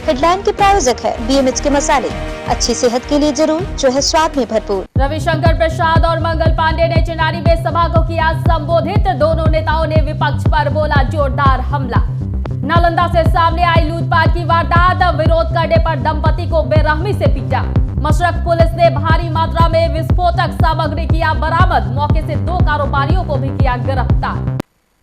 Headline के प्रायोजक है BMH के मसाले, अच्छी सेहत के लिए जरूर, जो है स्वाद में भरपूर। रविशंकर प्रसाद और मंगल पांडे ने चिनारी में सभा को किया संबोधित। दोनों नेताओं ने विपक्ष पर बोला जोरदार हमला। नालंदा से सामने आई लूटपाट की वारदात, विरोध करने पर दंपति को बेरहमी से पीटा। मशरक पुलिस ने भारी मात्रा में विस्फोटक सामग्री किया बरामद। मौके से 2 कारोबारियों को भी किया गिरफ्तार।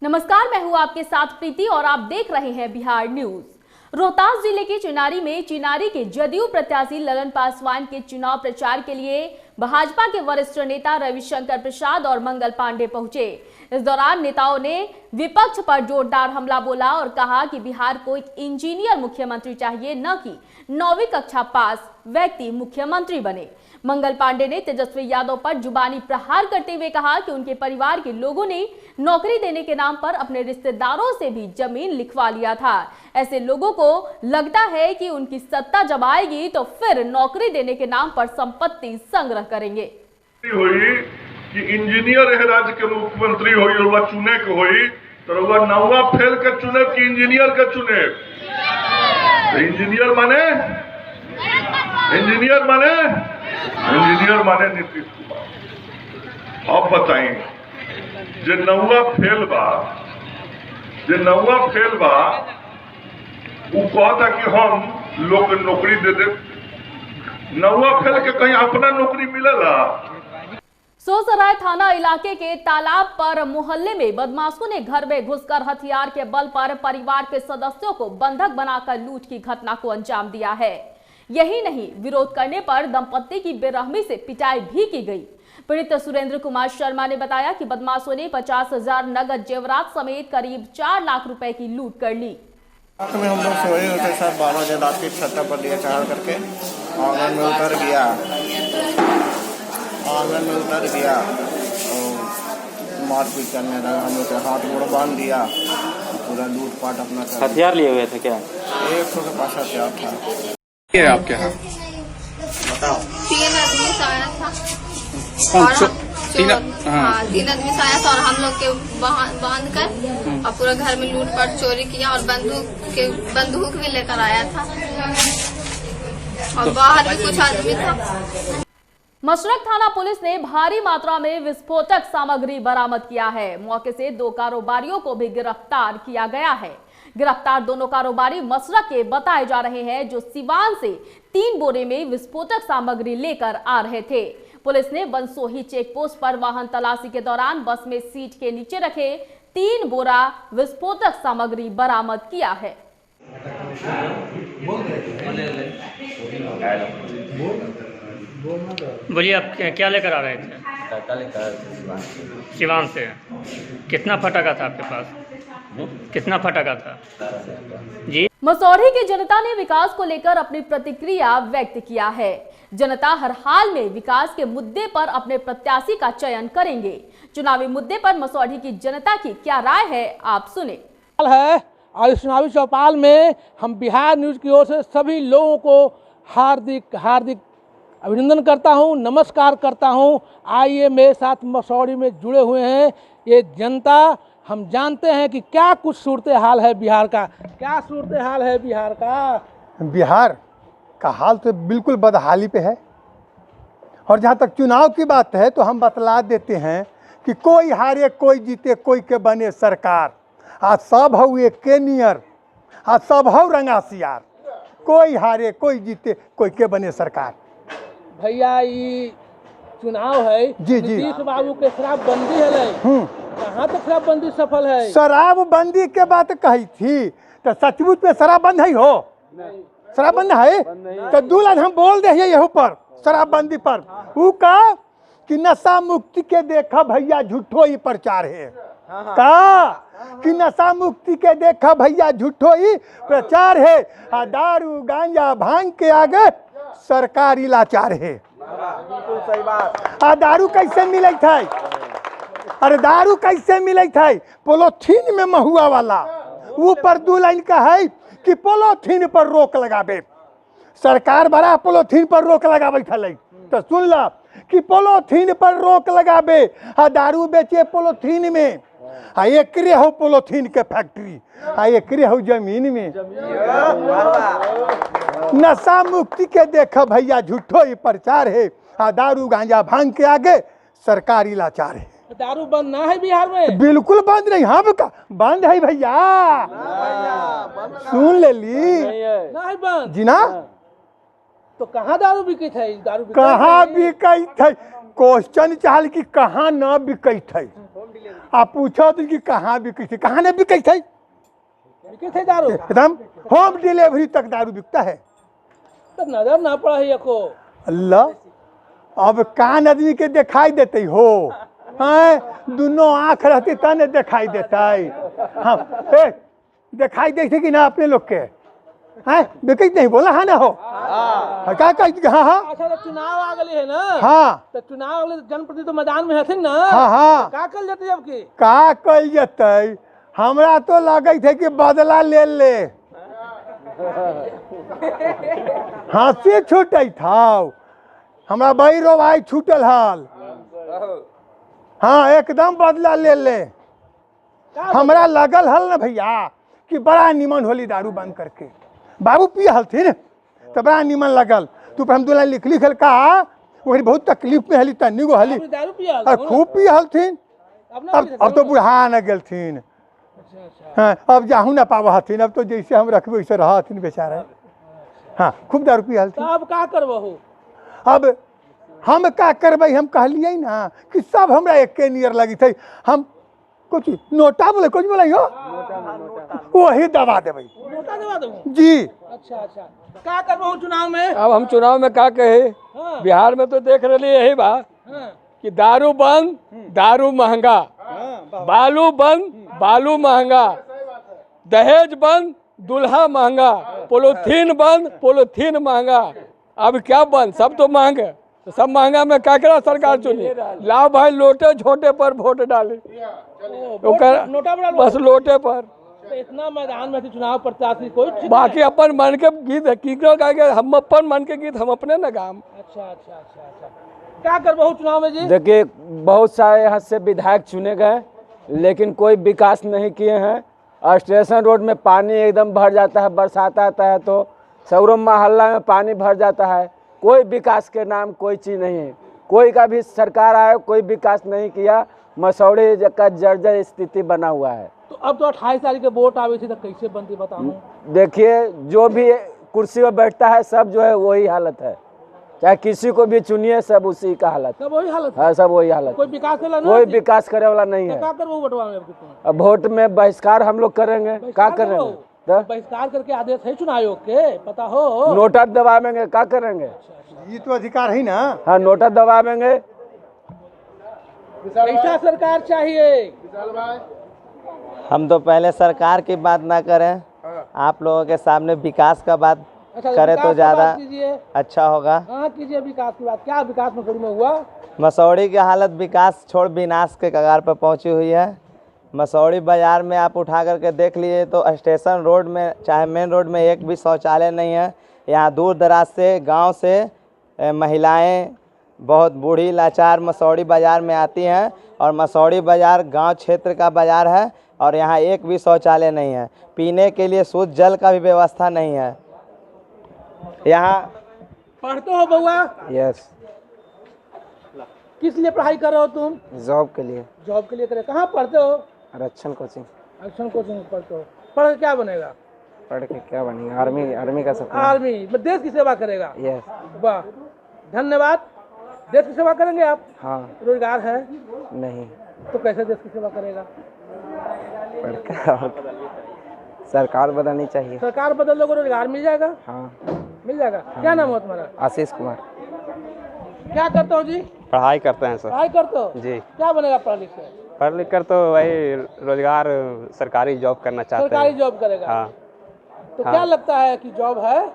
नमस्कार, मैं हूं आपके साथ प्रीति और आप देख रहे हैं बिहार न्यूज। रोहतास जिले के चिनारी के जदयू प्रत्याशी ललन पासवान के चुनाव प्रचार के लिए भाजपा के वरिष्ठ नेता रविशंकर प्रसाद और मंगल पांडे पहुंचे। इस दौरान नेताओं ने विपक्ष पर जोरदार हमला बोला और कहा कि बिहार को एक इंजीनियर मुख्यमंत्री चाहिए, न कि 9वीं कक्षा पास व्यक्ति मुख्यमंत्री बने। मंगल पांडे ने तेजस्वी यादव पर जुबानी प्रहार करते हुए कहा कि उनके परिवार के लोगों ने नौकरी देने के नाम पर अपने रिश्तेदारों से भी जमीन लिखवा लिया था। ऐसे लोगों को लगता है कि उनकी सत्ता जब आएगी तो फिर नौकरी देने के नाम पर संपत्ति संग्रह करेंगे। कि इंजीनियर है राज्य के मुख्यमंत्री होई और चुने के होई तो वह नौवा फेल के चुने कि इंजीनियर के चुने। तो इंजीनियर माने नीतीश कुमार। अब बताइए जे नौवा फेल बा वो कहता कि हम लोग नौकरी दे दे। नौवा फेल के कहीं अपना नौकरी मिलेला। सोसराय थाना इलाके के तालाब पर मोहल्ले में बदमाशों ने घर में घुसकर हथियार के बल पर परिवार के सदस्यों को बंधक बनाकर लूट की घटना को अंजाम दिया है। यही नहीं, विरोध करने पर दंपति की बेरहमी से पिटाई भी की गई। पीड़ित सुरेंद्र कुमार शर्मा ने बताया कि बदमाशों ने 50,000 नगद जेवरात समेत करीब 4 लाख रुपए की लूट कर ली। रात में हम लोग सोए होते सर, 12 बजे रात की छत पर दिया चढ़ करके आंगन में उतर गया और मारपीट करने लगा। हम लोग के हाथ गोड़ बांध दिया, पूरा लूटपाट अपना कर। हथियार लिए हुए थे क्या? 100 के पास हथियार था। क्या आपके यहाँ बताओ? 3 आदमी सोया था। हाँ, 3 आदमी सोया था और हम लोग के बांध कर और पूरा घर में लूटपाट चोरी किया और बंदूक भी लेकर आया था और बाहर भी कुछ आदमी था। मशरक थाना पुलिस ने भारी मात्रा में विस्फोटक सामग्री बरामद किया है। मौके से 2 कारोबारियों को भी गिरफ्तार किया गया है। गिरफ्तार दोनों कारोबारी मशरक के बताए जा रहे हैं, जो सिवान से 3 बोरे में विस्फोटक सामग्री लेकर आ रहे थे। पुलिस ने बनसोही चेक पोस्ट पर वाहन तलाशी के दौरान बस में सीट के नीचे रखे 3 बोरा विस्फोटक सामग्री बरामद किया है। बोलिए, आप क्या लेकर आ रहे थे? सिवान से। कितना फटाका था आपके पास? कितना फटाका था जी? मसौढ़ी की जनता ने विकास को लेकर अपनी प्रतिक्रिया व्यक्त किया है। जनता हर हाल में विकास के मुद्दे पर अपने प्रत्याशी का चयन करेंगे। चुनावी मुद्दे पर मसौढ़ी की जनता की क्या राय है, आप सुने। और इस चुनावी चौपाल में हम बिहार न्यूज की ओर से सभी लोगों को हार्दिक अभिनंदन करता हूं, नमस्कार करता हूं। आइए मेरे साथ मसौढ़ी में जुड़े हुए हैं ये जनता। हम जानते हैं कि क्या कुछ सूरत हाल है बिहार का। क्या सूरत हाल है बिहार का? बिहार का हाल तो बिल्कुल बदहाली पे है। और जहाँ तक चुनाव की बात है तो हम बतला देते हैं कि कोई हारे कोई जीते कोई के बने सरकार। आज सब हऊ एक के नियर, आज सब हऊ रंगासियार। कोई हारे कोई जीते कोई के बने सरकार। भैया ये चुनाव है जी नीतीश बाबू के शराबबंदी है। कहाँ तक शराबबंदी सफल है? शराबबंदी के बात कही थी तो सचमुच में शराबबंद है हो? शराबबंद है तो 2 लाख हम बोल दे यही पर शराबबंदी पर। वो का कि नशा मुक्ति के देखा भैया झूठो ही प्रचार है। का कि नशा मुक्ति के देखा भैया झूठो ही प्रचार है। दारू गांजा भांग के आगे सरकारी लाचार है। बिल्कुल सही बात। दारू कैसे मिले थे? अरे दारू कैसे मिले थे? पोलोथीन में महुआ वाला। ऊपर 2 लाइन का है कि पोलोथीन पर रोक लगावे। सरकार बड़ा पोलोथीन पर रोक लगावे थले तो सुन ला कि पोलोथीन पर रोक लगावे। दारू बेचे पोलोथीन में। एकरे हो पोलोथीन के फैक्ट्री, एकरे हो जमीन में। नशा मुक्ति के देख भैया झूठो ही प्रचार है। दारू गांजा भांग के आगे सरकारी लाचार है। दारू बंद ना है बिहार में? बिल्कुल बंद नहीं। हाँ का बंद है भैया, सुन ले ली ना है बंद जी ना। तो कहाँ दारू बिकत है? दारू कहाँ बिकत है? क्वेश्चन चाहल कि कहाँ न बिकत है। आप पूछो तो कि कहाँ बिकत है, कहाँ न बिकत है? बिकत है दारू एकदम होम डिलीवरी तक दारू बिकता है। तो नजर ना पड़ा है को। अल्लाह, अब कान आदमी के दिखाई देते हो? हैं, दोनों आँख रहती तब न दिखाई देता है। हाँ दिखाई देते कि ना अपने लोग के हैं? बिकत नहीं बोला है ना हो क्या कह? हाँ हाँ अच्छा तो चुनाव आ गए है ना? हाँ तो चुनाव अगले जनप्रतिनिधि तो मैदान में हथिन ना? हाँ हाँ का कल जाते अब की? का कल जते? हमरा तो लगे थे कि बदला ले हंसी छूटे था। हमरा बैरो भाई छूटल हाल। हाँ एकदम बदला ले। हमरा लगल हल ना भैया कि बड़ा निमन होली दारू बंद करके। बाबू पिए हलथिन तो बड़ा निमन लगल। तू पर हम दूल्हा लिख का वही बहुत तकलीफ में हली तन्नी गो हली दारू पिया और खूब पिए हलथिन। अब तो बुढ़ा न गेलथिन। हाँ अब जाहू ना पाव हथिन। अब तो जैसे हम रखबे वैसे रह हथिन बेचारा। हाँ खूब दारू पिए हलथिन। अब का करबहू? अब हम का करबे? हम कहलिए ना कि सब हमरा एके नियर लगी थे। हम कुछ नोटा बोले कुछ बोले हो वही दबा देवे। नोटा दबा दूं जी। अच्छा अच्छा का करबहू चुनाव में? अब हम चुनाव में का कहे? हाँ। बिहार में तो देख रहे यही बा हाँ। कि दारू बंद दारू महंगा, बालू बंद बालू महंगा, दहेज बंद दूल्हा महंगा, पोलोथीन बंद पोलोथीन महंगा। अब क्या बंद? सब तो महंगे। तो सब महंगा में क्या करा सरकार चुनी? लाओ भाई लोटे छोटे पर वोट डाले। नोटा बस लोटे पर। तो इतना मैदान में चुनाव प्रत्याशी कोई बाकी अपन मन के गीत की हम अपन मन के गीत हम अपने न गाम। अच्छा अच्छा अच्छा अच्छा क्या करबहू चुनाव में जी? देखिए बहुत सारे यहाँ से विधायक चुने गए लेकिन कोई विकास नहीं किए हैं। और स्टेशन रोड में पानी एकदम भर जाता है, बरसात आता है तो सौरभ मोहल्ला में पानी भर जाता है। कोई विकास के नाम कोई चीज़ नहीं है। कोई का भी सरकार आया कोई विकास नहीं किया। मसौड़ी का जर्जर स्थिति बना हुआ है। तो अब तो 28 तारीख के वोट आवे थी तो कैसे बनती बताऊं? देखिए जो भी कुर्सी पर बैठता है सब जो है वही हालत है। चाहे किसी को भी चुनिए सब उसी का हालत। सब वही हालत है। सब वही हालत। कोई विकास कोई विकास करे वाला नहीं है। क्या करबहू वोटवा में? अब वोट में बहिष्कार हम लोग करेंगे। क्या करेंगे? बहिष्कार करके आदेश है चुनाव आयोग के, पता हो? नोटा दबावेंगे। क्या करेंगे? ये तो अधिकार है ना। हाँ नोटा दबावेंगे। कैसा सरकार चाहिए? हम तो पहले सरकार की बात ना करें, आप लोगों के सामने विकास का बात करें तो ज़्यादा अच्छा होगा। हाँ कीजिए विकास की बात। क्या विकास मसौड़ी में हुआ? मसौड़ी की हालत विकास छोड़ विनाश के कगार पर पहुंची हुई है। मसौड़ी बाज़ार में आप उठा करके देख लीजिए तो स्टेशन रोड में चाहे मेन रोड में एक भी शौचालय नहीं है। यहाँ दूर दराज से गांव से महिलाएं बहुत बूढ़ी लाचार मसौड़ी बाज़ार में आती हैं और मसौड़ी बाज़ार गांव क्षेत्र का बाज़ार है और यहाँ एक भी शौचालय नहीं है। पीने के लिए शुद्ध जल का भी व्यवस्था नहीं है। यहाँ पढ़ते हो बउआ? यस। किस लिए पढ़ाई कर रहे हो तुम? जॉब के लिए। जॉब के लिए करे? कहाँ पढ़ते हो? आरक्षण कोचिंग। आरक्षण कोचिंग पढ़ते हो? पढ़ के क्या बनेगा? पढ़ के क्या बनेगा? आर्मी का सपना। आर्मी में देश की सेवा करेगा? यस। वाह धन्यवाद। देश की सेवा करेंगे आप? हाँ। रोजगार है नहीं तो कैसे देश की सेवा करेगा? पढ़कर सरकार बदलनी चाहिए। सरकार बदल लोगों को रोजगार मिल जाएगा? हाँ मिल जाएगा। हाँ। क्या नाम हो तुम्हारा? आशीष कुमार। क्या करते हो जी? पढ़ाई करते हैं सर। पढ़ाई करते हो जी? क्या बनेगा पढ़ लिख कर? पढ़ लिख कर तो वही रोजगार सरकारी जॉब करना चाहते हैं। सरकारी जॉब करेगा? हाँ। तो क्या लगता है कि जॉब है?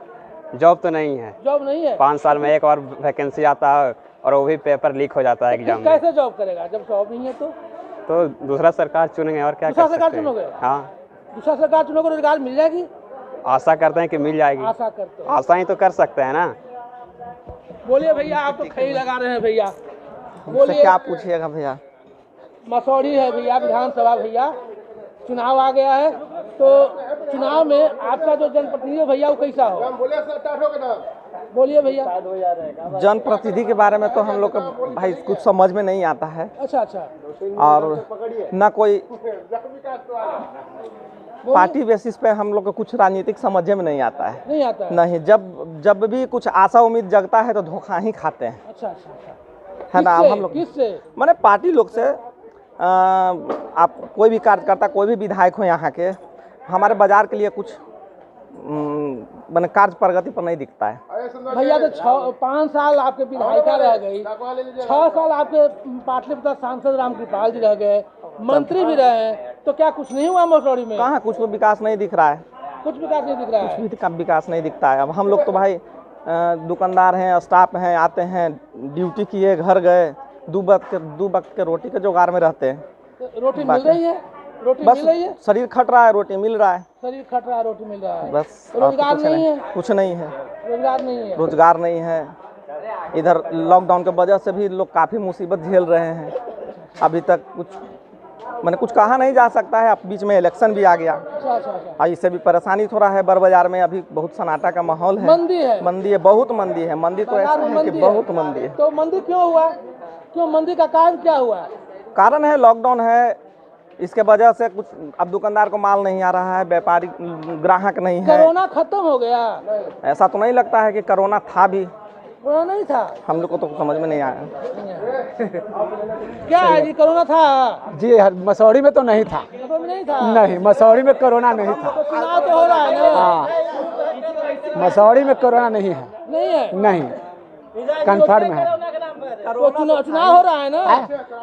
जॉब तो नहीं है। जॉब नहीं है? 5 साल में एक और वैकेंसी आता है और वो भी पेपर लीक हो जाता है एग्जाम में। कैसे जॉब करेगा जब जॉब नहीं है? तो दूसरा सरकार चुनेंगे और क्या कर सकते हैं। दूसरा सरकार चुनोगे? हाँ दूसरा सरकार चुनोगे रोजगार मिल जाएगी? आशा करते हैं कि मिल जाएगी। आशा करते हो? आशा ही तो कर सकते हैं ना। बोलिए भैया, आप तो खई लगा रहे हैं भैया। बोलिए क्या पूछिएगा भैया? मसौड़ी है भैया, विधानसभा भैया, चुनाव आ गया है तो चुनाव में आपका जो जनप्रतिनिधि भैया वो कैसा हो? बोलिए भैया। जनप्रतिनिधि के बारे में तो हम लोग को भाई कुछ समझ में नहीं आता है। अच्छा। और ना कोई पार्टी बेसिस पे हम लोग को कुछ राजनीतिक समझ में नहीं आता है। नहीं आता है? नहीं, जब भी कुछ आशा उम्मीद जगता है तो धोखा ही खाते हैं। अच्छा। है ना। हम लोग किससे? माने पार्टी लोग से। आप कोई भी कार्यकर्ता, कोई भी विधायक हो यहाँ के, हमारे बाजार के लिए कुछ मैंने कार्य प्रगति पर नहीं दिखता है। भैया तो 5 साल आपके विधायिका रह गई, 6 साल आपके पाटलिपुत्र सांसद रामकृपाल जी रह गए, मंत्री भी रहे, तो क्या कुछ नहीं हुआ मसौढ़ी में? कहाँ कुछ विकास नहीं दिख रहा है। कुछ विकास नहीं दिख रहा है? कुछ भी विकास नहीं दिखता है। अब हम लोग तो भाई दुकानदार हैं, स्टाफ हैं, आते हैं, ड्यूटी किए, घर गए, 2 वक्त के रोटी के जुगाड़ में रहते हैं। तो रोटी मिल रही है? रोटी बस मिल रही है? शरीर खट रहा है, रोटी मिल रहा है। शरीर खट रहा है, रोटी मिल रहा है। बस रोजगार नहीं है? कुछ नहीं है। रोजगार नहीं है? रोजगार नहीं है। इधर लॉकडाउन के वजह से भी लोग काफ़ी मुसीबत झेल रहे हैं। अभी तक कुछ कहा नहीं जा सकता है। अब बीच में इलेक्शन भी आ गया। अच्छा। इससे भी परेशानी थोड़ा है। बर बाजार में अभी बहुत सन्नाटा का माहौल है। मंदी है, बहुत मंदी है। मंदी तो ऐसा है कि बहुत मंदी है। तो मंदी क्यों हुआ? क्यों मंदी का कारण क्या हुआ? कारण है लॉकडाउन है, इसके वजह से कुछ अब दुकानदार को माल नहीं आ रहा है, व्यापारी ग्राहक नहीं है। कोरोना खत्म हो गया? ऐसा तो नहीं लगता है कि कोरोना था भी। कोरोना नहीं था? हम लोग को तो समझ में नहीं आया। क्या है जी, कोरोना था? जी मसौढ़ी में तो नहीं था। नहीं था? नहीं, मसौढ़ी में कोरोना नहीं था। तो चुनाव तो हो रहा है ना? हाँ, मसौढ़ी में कोरोना नहीं है। नहीं है? नहीं, कन्फर्म है। तो चुनाव हो रहा है ना?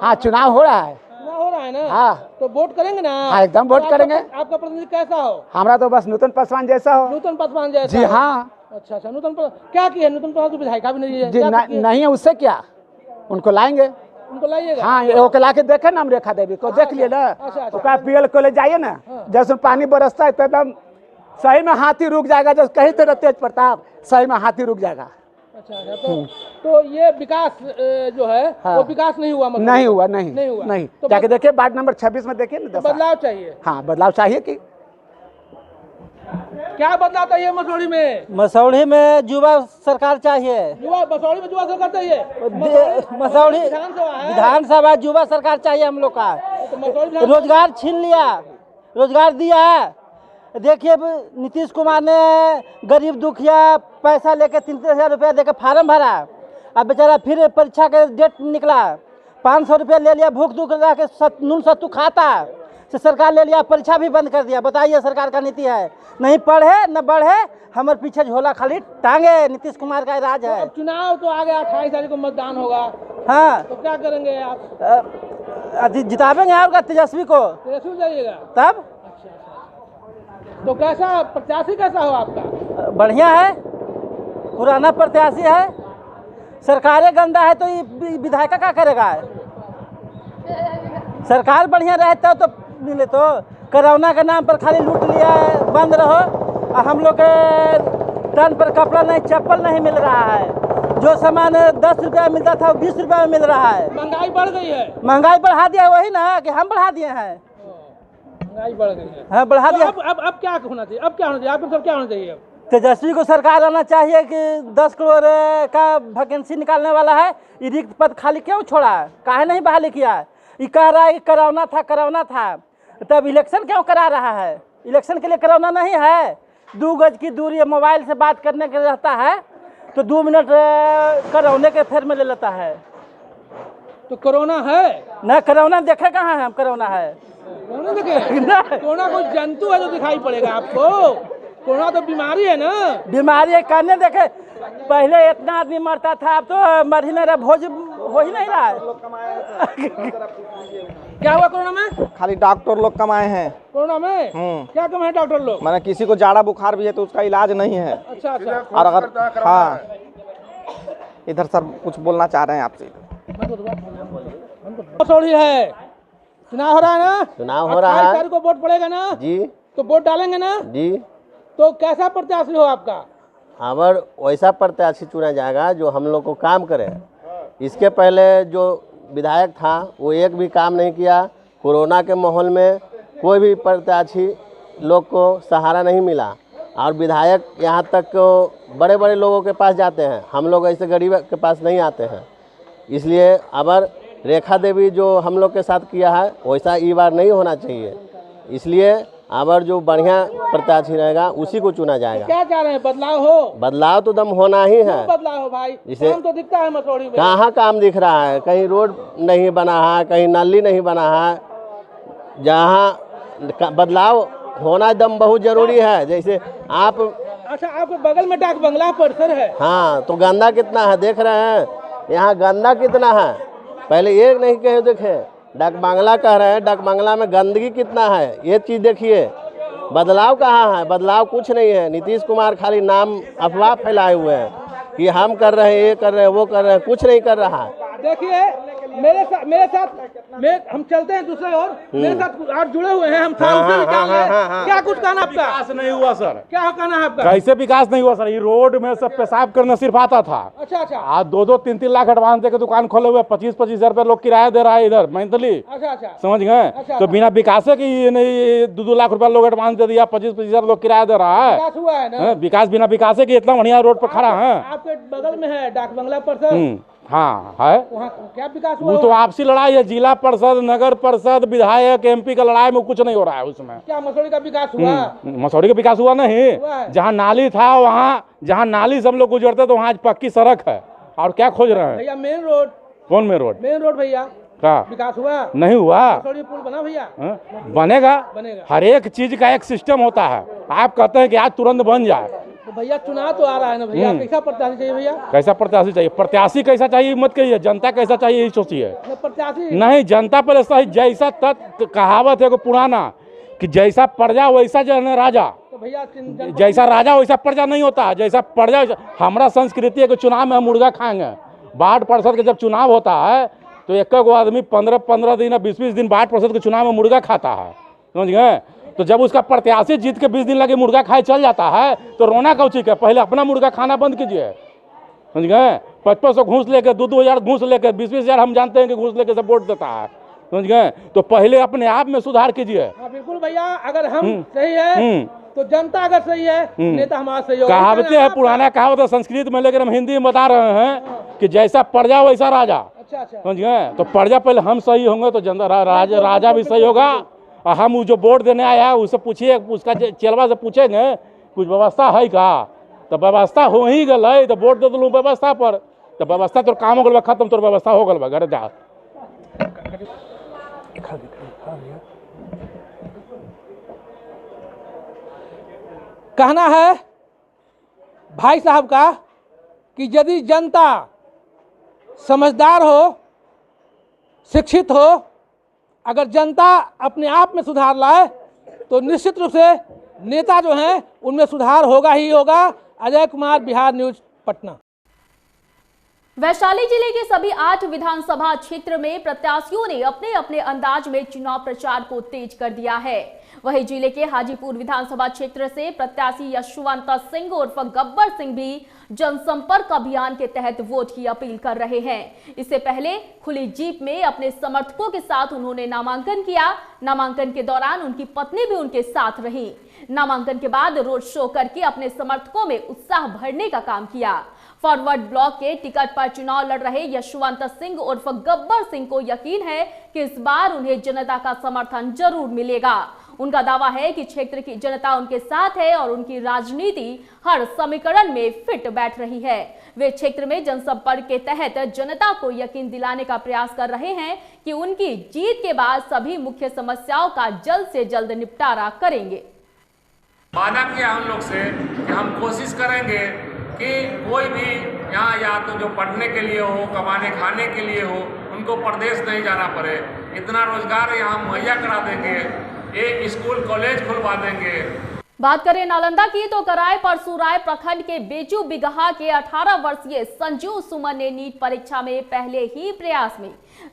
हाँ, चुनाव हो रहा है। चुनाव हो रहा है ना? हाँ। तो वोट करेंगे ना? हाँ, एकदम वोट करेंगे। आपका प्रतिनिधि कैसा हो? हमारा तो बस नूतन पासवान जैसा हो। नूतन पासवान जैसा? जी हाँ। अच्छा। नूतन पासवान क्या किया? नूतन पासवान तो विधायिका भी नहीं है जी। नहीं है, उससे क्या, उनको लाएंगे। उनको लाइएगा? हाँ, वो के ला के देखे ना, हम रेखा देवी को देख लिए ना। अच्छा। पीएल को ले जाइए ना, जैसे पानी बरसता है तो एकदम सही में हाथी रुक जाएगा। जैसे कहीं तो तेज प्रताप, सही में हाथी रुक जाएगा। अच्छा। तो ये विकास जो है वो विकास नहीं हुआ? मतलब नहीं हुआ। नहीं। तो जाके देखिए वार्ड नंबर 26 में देखिए ना। बदलाव चाहिए। हाँ, बदलाव चाहिए। कि क्या बदलाव चाहिए मसौढ़ी में? मसौढ़ी में युवा सरकार चाहिए। मसौढ़ी में युवा सरकार चाहिए? मसौढ़ी विधानसभा युवा सरकार चाहिए हम लोग का। रोजगार छीन लिया, रोजगार दिया है। देखिए नीतीश कुमार ने गरीब दुखिया पैसा लेके 3-3 रुपया देकर फार्म भरा। अब बेचारा फिर परीक्षा का डेट निकला, 500 रुपया ले लिया, भूख दुख रहा के नून सत्तू खाता से सरकार ले लिया, परीक्षा भी बंद कर दिया। बताइए सरकार का नीति है, नहीं पढ़े न बढ़े, हमारे पीछे झोला खाली टांगे। नीतीश कुमार का राज है। तो चुनाव तो आ गया, 28 तारीख को मतदान होगा। हाँ, तो क्या करेंगे आप? जितावेंगे आपका तेजस्वी को। तेजस्वी जाइएगा तब? तो कैसा प्रत्याशी कैसा हो आपका? बढ़िया है, पुराना प्रत्याशी है। सरकारें गंदा है तो ये विधायक क्या करेगा? सरकार बढ़िया रहता तो मिले। तो कोरोना के नाम पर खाली लूट लिया है, बंद रहो। हम लोग के तन पर कपड़ा नहीं, चप्पल नहीं मिल रहा है। जो सामान 10 रुपया मिलता था वो 20 रुपया में मिल रहा है। महंगाई बढ़ गई है? महंगाई बढ़ा दिया है, वही ना कि हम बढ़ा दिए हैं। महंगाई बढ़ गई है। हाँ, बढ़ा दिया। अब क्या होना चाहिए? अब क्या होना चाहिए? आपको सब क्या होना चाहिए? तेजस्वी को सरकार आना चाहिए कि 10 करोड़ का वैकेंसी निकालने वाला है, ये रिक्त पद खाली क्यों छोड़ा? काहे नहीं बहाली किया? ये कह रहा है कि कोरोना था, तब इलेक्शन क्यों करा रहा है? इलेक्शन के लिए कोरोना नहीं है। 2 गज की दूरी मोबाइल से बात करने के रहता है तो 2 मिनट कोरोना के फेर में ले लेता है। तो कोरोना है ना? कोरोना देखे कहाँ है हम? कोरोना है कोरोना देखे? कोरोना कोई जंतु है जो दिखाई पड़ेगा आपको? कोरोना तो बीमारी है ना? बीमारी है, कहने देखे पहले इतना आदमी मरता था, अब तो मर ही नहीं रहा, भोज हो ही नहीं रहा है। क्या हुआ कोरोना में? खाली डॉक्टर लोग कमाए हैं कोरोना में। क्या कमाए डॉक्टर लोग? मैंने किसी को जाड़ा बुखार भी है तो उसका इलाज नहीं है। अच्छा। और अगर हाँ, इधर सर कुछ बोलना चाह रहे हैं आपसे। मसौढ़ी है, चुनाव हो रहा है ना? चुनाव हो रहा है। 28 तारीख को वोट पड़ेगा ना? जी। तो वोट डालेंगे ना? जी। तो कैसा प्रत्याशी हो आपका? हमार वैसा प्रत्याशी चुना जाएगा जो हम लोग को काम करे। इसके पहले जो विधायक था वो एक भी काम नहीं किया। कोरोना के माहौल में कोई भी प्रत्याशी लोग को सहारा नहीं मिला और विधायक यहाँ तक बड़े बड़े लोगों के पास जाते हैं, हम लोग ऐसे गरीब के पास नहीं आते हैं। इसलिए अबर रेखा देवी जो हम लोग के साथ किया है वैसा इस बार नहीं होना चाहिए। इसलिए अबर जो बढ़िया प्रत्याशी रहेगा उसी को चुना जाएगा। क्या चाह रहे हैं, बदलाव हो? बदलाव तो दम होना ही है। बदलाव हो भाई, काम तो दिखता है मसौड़ी में। कहाँ काम दिख रहा है? कहीं रोड नहीं बना है, कहीं नाली नहीं बना है। जहाँ बदलाव होना एकदम बहुत जरूरी है। जैसे आप अच्छा, आपके बगल में डाक बंगला परिसर है। हाँ, तो गंदा कितना है देख रहे हैं, यहाँ गंदा कितना है। पहले एक नहीं कहे देखे, डाक बांग्ला कह रहे हैं, डाक बांग्ला में गंदगी कितना है ये चीज़ देखिए। बदलाव कहाँ है? बदलाव कुछ नहीं है। नीतीश कुमार खाली नाम अफवाह फैलाए हुए हैं कि हम कर रहे हैं, ये कर रहे हैं, वो कर रहे हैं, कुछ नहीं कर रहा है। देखिए हम चलते हैं दूसरे ओर। मेरे साथ और जुड़े हुए हैं हम। क्या कुछ कहना आपका? विकास नहीं हुआ सर। क्या कहना है आपका? कैसे विकास नहीं हुआ सर? ये रोड में सब पेशाब करना सिर्फ आता था। अच्छा। आज 2-3 लाख एडवांस देकर दुकान खोले हुए, 25-25 हजार रुपये लोग किराया दे रहा है इधर मैंतली। अच्छा, समझ गए? तो बिना विकास की नहीं 2-2 लाख रुपया लोग एडवांस दे दिया, 25-25 हजार लोग किराया दे रहा है। विकास हुआ है ना? विकास बिना विकास के इतना बढ़िया रोड पर खड़ा है। आपके बगल में है डाक बंगला परिसर। हाँ है। वहाँ क्या विकास हुआ? वो तो आपसी लड़ाई है, जिला परिषद, नगर परिषद, विधायक, MP का लड़ाई में कुछ नहीं हो रहा है उसमें। क्या मसौड़ी का विकास हुआ? मसौड़ी का विकास हुआ नहीं। जहाँ नाली था वहाँ, जहाँ नाली सब लोग गुजरते तो वहाँ आज पक्की सड़क है। और क्या खोज रहे हैं भैया? Main road. कौन मेन रोड? मेन रोड भैया का विकास हुआ नहीं हुआ। मसौड़ी पुल बना भैया? बनेगा। हर एक चीज का एक सिस्टम होता है। आप कहते हैं कि आज तुरंत बन जाए। तो भैया चुनाव तो आ रहा है ना भैया, कैसा प्रत्याशी चाहिए भैया? कैसा प्रत्याशी चाहिए? प्रत्याशी कैसा चाहिए मत कहिए, जनता कैसा चाहिए यही सोचिए। प्रत्याशी नहीं, जनता पर ऐसा ही, जैसा तक कहावत है पुराना कि जैसा प्रजा वैसा जो है राजा। तो भैया जैसा राजा वैसा प्रजा नहीं होता। जैसा प्रजा, हमारा संस्कृति है कि चुनाव में हम मुर्गा खाएंगे। वार्ड पार्षद के जब चुनाव होता है तो एक आदमी 15-15 दिन या 20-20 दिन वार्ड पार्षद के चुनाव में मुर्गा खाता है। समझ गए? तो जब उसका प्रत्याशी जीत के 20 दिन लगे मुर्गा खाए चल जाता है तो रोना कौची का? पहले अपना मुर्गा खाना बंद कीजिए। समझ गए? 500 घूस लेकर, 2-2 हजार घूस लेकर, 20-20 हजार हम जानते हैं कि घूस लेकर सब वोट देता है। समझ गए? तो पहले अपने आप में सुधार कीजिए। बिल्कुल भैया, अगर हम सही है तो जनता अगर सही है, नेता हमारा सही होगा। कहावतें है, पुराना कहावत है संस्कृत में, लेकिन हम हिंदी में बता रहे हैं कि जैसा प्रजा वैसा राजा। अच्छा। समझ गए? तो प्रजा पहले हम सही होंगे तो जनता राजा भी सही होगा। और हम जो वोट देने आया उससे पूछिए, उसका चेलवा से पूछेंगे कुछ व्यवस्था है का? तो व्यवस्था हो ही गल तो वोट दे दूँ व्यवस्था पर। तो व्यवस्था तो काम हो गल खत्म, तो व्यवस्था हो गल घर जा। कहना है भाई साहब का कि यदि जनता समझदार हो, शिक्षित हो, अगर जनता अपने आप में सुधार लाए तो निश्चित रूप से नेता जो हैं उनमें सुधार होगा ही होगा। अजय कुमार, बिहार न्यूज, पटना। वैशाली जिले के सभी 8 विधानसभा क्षेत्र में प्रत्याशियों ने अपने अपने अंदाज में चुनाव प्रचार को तेज कर दिया है। वहीं जिले के हाजीपुर विधानसभा क्षेत्र से प्रत्याशी यशवंत सिंह उर्फ गब्बर सिंह भी जनसंपर्क अभियान के तहत वोट की अपील कर रहे हैं। इससे पहले खुली जीप में अपने समर्थकों के साथ उन्होंने नामांकन किया। नामांकन के दौरान उनकी पत्नी भी उनके साथ रही। नामांकन के बाद रोड शो करके अपने समर्थकों में उत्साह भरने का काम किया। फॉरवर्ड ब्लॉक के टिकट पर चुनाव लड़ रहे यशवंत सिंह उर्फ गब्बर सिंह को यकीन है कि इस बार उन्हें जनता का समर्थन जरूर मिलेगा। उनका दावा है कि क्षेत्र की जनता उनके साथ है और उनकी राजनीति हर समीकरण में फिट बैठ रही है। वे क्षेत्र में जनसंपर्क के तहत जनता को यकीन दिलाने का प्रयास कर रहे हैं कि उनकी जीत के बाद सभी मुख्य समस्याओं का जल्द से जल्द निपटारा करेंगे। वादा किया हम लोग से कि हम कोशिश करेंगे कि कोई भी यहाँ या तो जो पढ़ने के लिए हो, कमाने खाने के लिए हो, उनको प्रदेश नहीं जाना पड़े। इतना रोजगार यहाँ मुहैया करा देंगे, एक स्कूल कॉलेज खुलवा देंगे। बात करें नालंदा की तो कराय परसुराय प्रखंड के बेचू बिगहा के 18 वर्षीय संजू सुमन ने नीट परीक्षा में पहले ही प्रयास में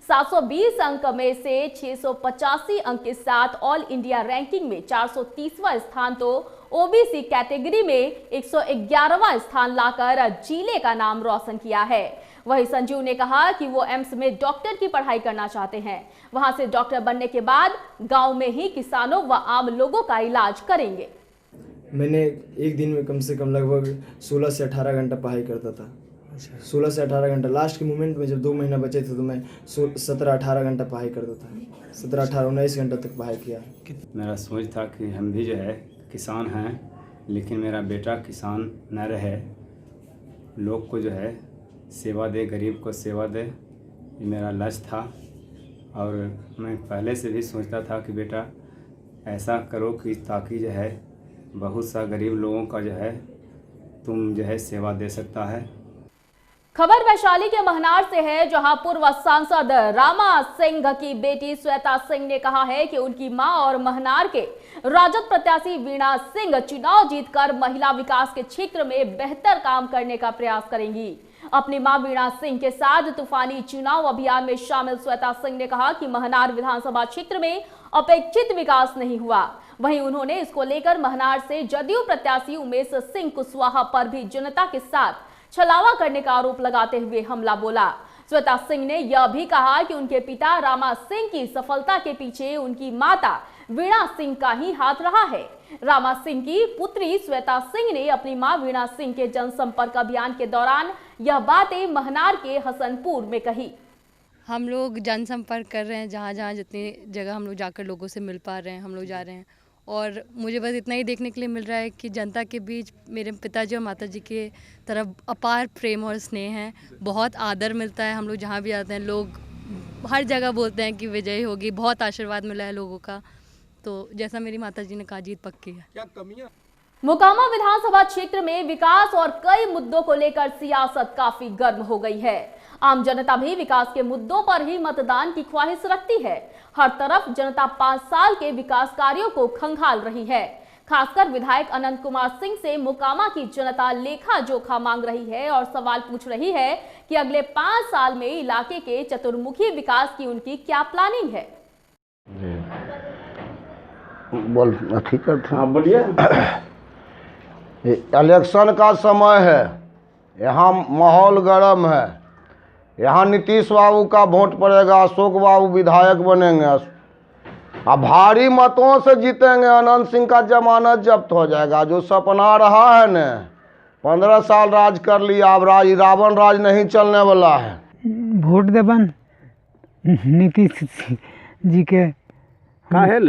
720 अंक में से 685 अंक के साथ ऑल इंडिया रैंकिंग में 430वां स्थान तो ओबीसी कैटेगरी में 111वां स्थान लाकर जिले का नाम रोशन किया है। वहीं संजीव ने कहा कि वो एम्स में डॉक्टर की पढ़ाई करना चाहते हैं। वहां से डॉक्टर बनने के बाद गांव में ही किसानों व आम लोगों का इलाज करेंगे। मैंने एक दिन में कम से कम लगभग 16 से 18 घंटा पढ़ाई करता था। 16 से 18 घंटा, लास्ट के मोमेंट में जब 2 महीना बचे थे तो मैं 17-18 घंटा पढ़ाई करता था। 17-18-19 घंटा तक पढ़ाई किया। मेरा सोच था कि हम भी जो है किसान हैं, लेकिन मेरा बेटा किसान न रहे, लोग को जो है सेवा दे, गरीब को सेवा दे, ये मेरा लक्ष्य था। और मैं पहले से भी सोचता था कि बेटा ऐसा करो कि ताकि जो है बहुत सा गरीब लोगों का जो है तुम जो है सेवा दे सकता है। खबर वैशाली के महनार से है, जहां पूर्व सांसद रामा सिंह की बेटी श्वेता सिंह ने कहा है कि उनकी मां और महनार के राजद प्रत्याशी वीणा सिंह चुनाव जीतकर महिला विकास के क्षेत्र में बेहतर काम करने का प्रयास करेंगी। अपनी मां वीणा सिंह के साथ तूफानी चुनाव अभियान में शामिल श्वेता सिंह ने कहा कि महनार विधानसभा क्षेत्र में अपेक्षित विकास नहीं हुआ। वहीं उन्होंने इसको लेकर महनार से जदयू प्रत्याशी उमेश सिंह कुशवाहा पर भी जनता के साथ छलावा करने का आरोप लगाते हुए हमला बोला। श्वेता सिंह ने यह भी कहा कि उनके पिता रामा सिंह की सफलता के पीछे उनकी माता वीणा सिंह का ही हाथ रहा है। रामा सिंह की पुत्री श्वेता सिंह ने अपनी मां वीणा सिंह के जनसंपर्क अभियान के दौरान यह बातें महनार के हसनपुर में कही। हम लोग जनसंपर्क कर रहे हैं, जहाँ जहाँ जितनी जगह हम लोग जाकर लोगों से मिल पा रहे हैं हम लोग जा रहे हैं। और मुझे बस इतना ही देखने के लिए मिल रहा है कि जनता के बीच मेरे पिताजी और माताजी के तरफ अपार प्रेम और स्नेह है, बहुत आदर मिलता है। हम लोग जहाँ भी आते हैं लोग हर जगह बोलते हैं कि विजय होगी, बहुत आशीर्वाद मिला है लोगों का। तो जैसा मेरी माताजी ने कहा, जीत पक्की है। क्या कमियां? मोकामा विधानसभा क्षेत्र में विकास और कई मुद्दों को लेकर सियासत काफी गर्म हो गई है। आम जनता भी विकास के मुद्दों पर ही मतदान की ख्वाहिश रखती है। हर तरफ जनता 5 साल के विकास कार्यों को खंगाल रही है। खासकर विधायक अनंत कुमार सिंह से मोकामा की जनता लेखा जोखा मांग रही है और सवाल पूछ रही है कि अगले 5 साल में इलाके के चतुर्मुखी विकास की उनकी क्या प्लानिंग है। बोल ठीक है, हाँ बोलिए। इलेक्शन का समय है, यहाँ माहौल गर्म है। यहाँ नीतीश बाबू का वोट पड़ेगा, अशोक बाबू विधायक बनेंगे, अब भारी मतों से जीतेंगे। अनंत सिंह का जमानत जब्त हो जाएगा। जो सपना रहा है न, 15 साल राज कर लिया, अब रावण राज नहीं चलने वाला है। वोट देवन नीतीश जी के काहे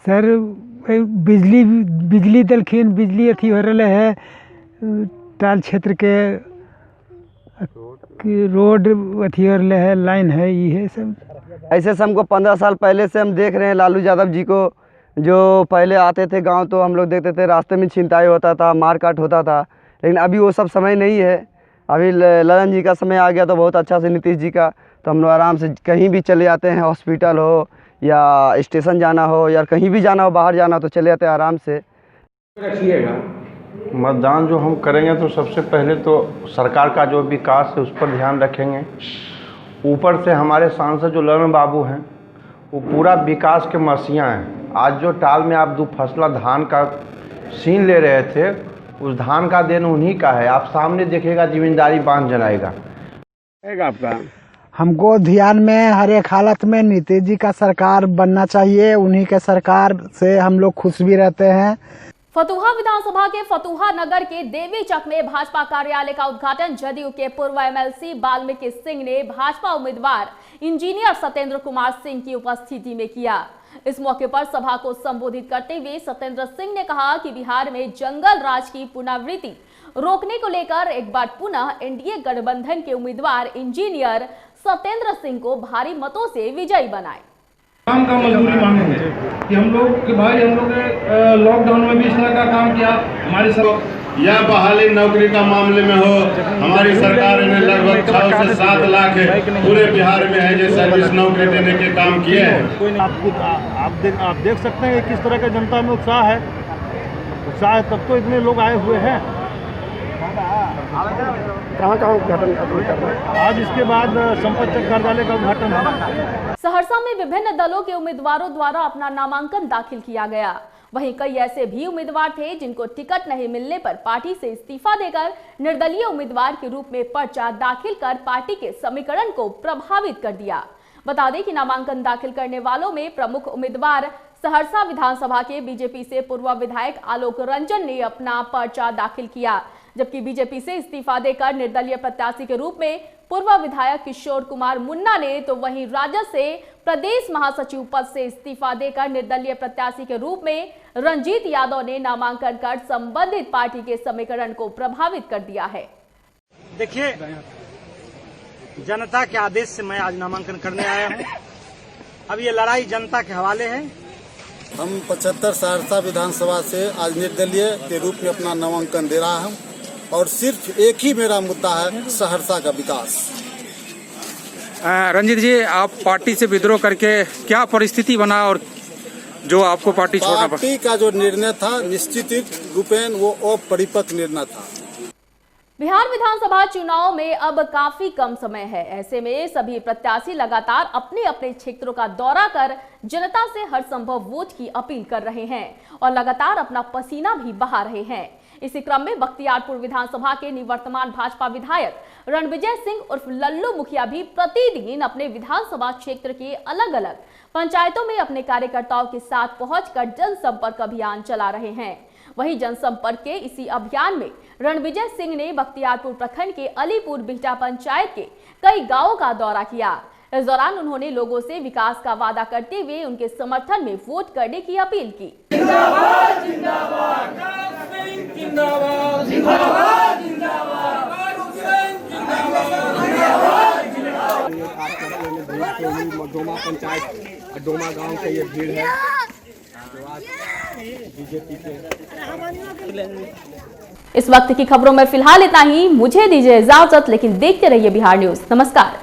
सर, बिजली दलखिन, बिजली अथी हो रहा है, टाल क्षेत्र के रोड अथी हो रहा है, लाइन है, ये सब। ऐसे से हमको 15 साल पहले से हम देख रहे हैं लालू यादव जी को, जो पहले आते थे गांव तो हम लोग देखते थे रास्ते में छिनताई होता था, मारकाट होता था। लेकिन अभी वो सब समय नहीं है। अभी ललन जी का समय आ गया तो बहुत अच्छा से नीतीश जी का, तो हम लोग आराम से कहीं भी चले जाते हैं, हॉस्पिटल हो या स्टेशन जाना हो या कहीं भी जाना हो, बाहर जाना हो तो चले जाते हैं आराम से। रखिएगा मतदान जो हम करेंगे तो सबसे पहले तो सरकार का जो विकास है उस पर ध्यान रखेंगे। ऊपर से हमारे सांसद जो ललन बाबू हैं वो पूरा विकास के मसीहा हैं। आज जो टाल में आप 2 फसला धान का सीन ले रहे थे, उस धान का देन उन्हीं का है। आप सामने देखिएगा, जिम्मेदारी बांध जनाएगा आपका। हमको ध्यान में हर एक हालत में नीतीश जी का सरकार बनना चाहिए। उन्हीं के सरकार से हम लोग खुश भी रहते हैं। फतुहा विधानसभा के फतुहा नगर के देवी चक में भाजपा कार्यालय का उद्घाटन जदयू के पूर्व एमएलसी वाल्मीकि सिंह ने भाजपा उम्मीदवार इंजीनियर सत्येंद्र कुमार सिंह की उपस्थिति में किया। इस मौके पर सभा को संबोधित करते हुए सत्येंद्र सिंह ने कहा कि बिहार में जंगल राज की पुनरावृत्ति रोकने को लेकर एक बार पुनः एनडीए गठबंधन के उम्मीदवार इंजीनियर सत्येंद्र सिंह को भारी मतों से विजयी बनाए। काम का मजदूरी मांगेंगे कि हम लोग के भाई, हम लोग लॉकडाउन में भी इस तरह का काम किया। हमारी या बहाली नौकरी का मामले में हो, हमारी सरकार ने लगभग 6 से 7 लाख पूरे बिहार में है जो सर्विस नौकरी देने के काम किए हैं। आप देख सकते हैं किस तरह का जनता में उत्साह है। उत्साह है तब तो इतने लोग आए हुए हैं। कहाँ उद्घाटन कर रहे हैं? आज इसके बाद संपत चक कार्यालय का उद्घाटन है। सहरसा में विभिन्न दलों के उम्मीदवारों द्वारा अपना नामांकन दाखिल किया गया। वहीं कई ऐसे भी उम्मीदवार थे जिनको टिकट नहीं मिलने पर पार्टी से इस्तीफा देकर निर्दलीय उम्मीदवार के रूप में पर्चा दाखिल कर पार्टी के समीकरण को प्रभावित कर दिया। बता दें कि नामांकन दाखिल करने वालों में प्रमुख उम्मीदवार सहरसा विधानसभा के बीजेपी से पूर्व विधायक आलोक रंजन ने अपना पर्चा दाखिल किया, जबकि बीजेपी से इस्तीफा देकर निर्दलीय प्रत्याशी के रूप में पूर्व विधायक किशोर कुमार मुन्ना ने, तो वहीं राजद से प्रदेश महासचिव पद से इस्तीफा देकर निर्दलीय प्रत्याशी के रूप में रंजीत यादव ने नामांकन कर संबंधित पार्टी के समीकरण को प्रभावित कर दिया है। देखिए, जनता के आदेश से मैं आज नामांकन करने आया हूँ। अब ये लड़ाई जनता के हवाले है। हम 75 सहरसा विधानसभा से आज निर्दलीय के रूप में अपना नामांकन दे रहा हूं और सिर्फ एक ही मेरा मुद्दा है, सहरसा का विकास। रंजीत जी, आप पार्टी से विद्रोह करके क्या परिस्थिति बना और जो आपको पार्टी छोड़ना पड़ा? पार्टी का जो निर्णय था निश्चित रूपेण वो अपरिपक्व निर्णय था। बिहार विधानसभा चुनाव में अब काफी कम समय है। ऐसे में सभी प्रत्याशी लगातार अपने अपने क्षेत्रों का दौरा कर जनता से हर संभव वोट की अपील कर रहे हैं और लगातार अपना पसीना भी बहा रहे हैं। इसी क्रम में बख्तियारपुर विधानसभा के निवर्तमान भाजपा विधायक रणविजय सिंह उर्फ लल्लू मुखिया भी प्रतिदिन अपने विधानसभा क्षेत्र के अलग अलग पंचायतों में अपने कार्यकर्ताओं के साथ पहुंचकर जनसंपर्क अभियान चला रहे हैं। वहीं जनसंपर्क के इसी अभियान में रणविजय सिंह ने बख्तियारपुर प्रखंड के अलीपुर बिहटा पंचायत के कई गांवों का दौरा किया। इस दौरान उन्होंने लोगों से विकास का वादा करते हुए उनके समर्थन में वोट करने की अपील की। जिंदाबाद, जिंदाबाद, जिंदाबाद, जिंदाबाद, डोमा पंचायत डोमा गांव का ये भीड़ है जो आज बीजेपी के। इस वक्त की खबरों में फिलहाल इतना ही। मुझे दीजिए इजाजत, लेकिन देखते रहिए बिहार न्यूज। नमस्कार।